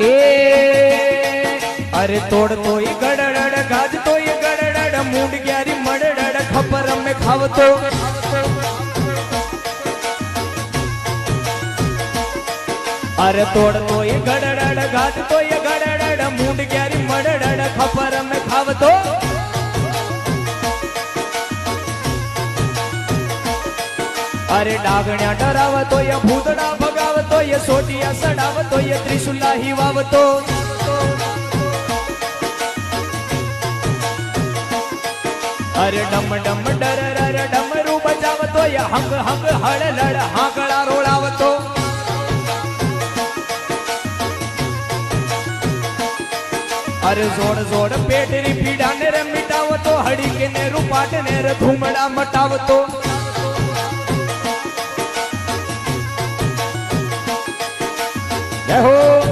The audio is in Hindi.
ए अरे तोड़ तो ये गड़ड़ गाज तो ये गड़ड़ मूड ग्यारी मड़ड़ खपर में खाव तो अरे तोड़ तो ये गड़ड़ गाज तो ये गड़ड़ मूड ग्यारी मड़ड़ खपर में खाव तो अरे डागण्या डरावतो ये भूतड़ा भगावतो ये सोटिया सडावतो ये त्रिशूला हिवावतो अरे डम डम डर डर डमरू बजावतो ये हंग हंग हड़ लड़ हाकड़ा रोड़ावतो अरे जोड़ जोड़ पेटरी पीड़ा ने रे मिटावतो हड़ी के ने रूपाट ने रे धूमड़ा मटावतो जय हो।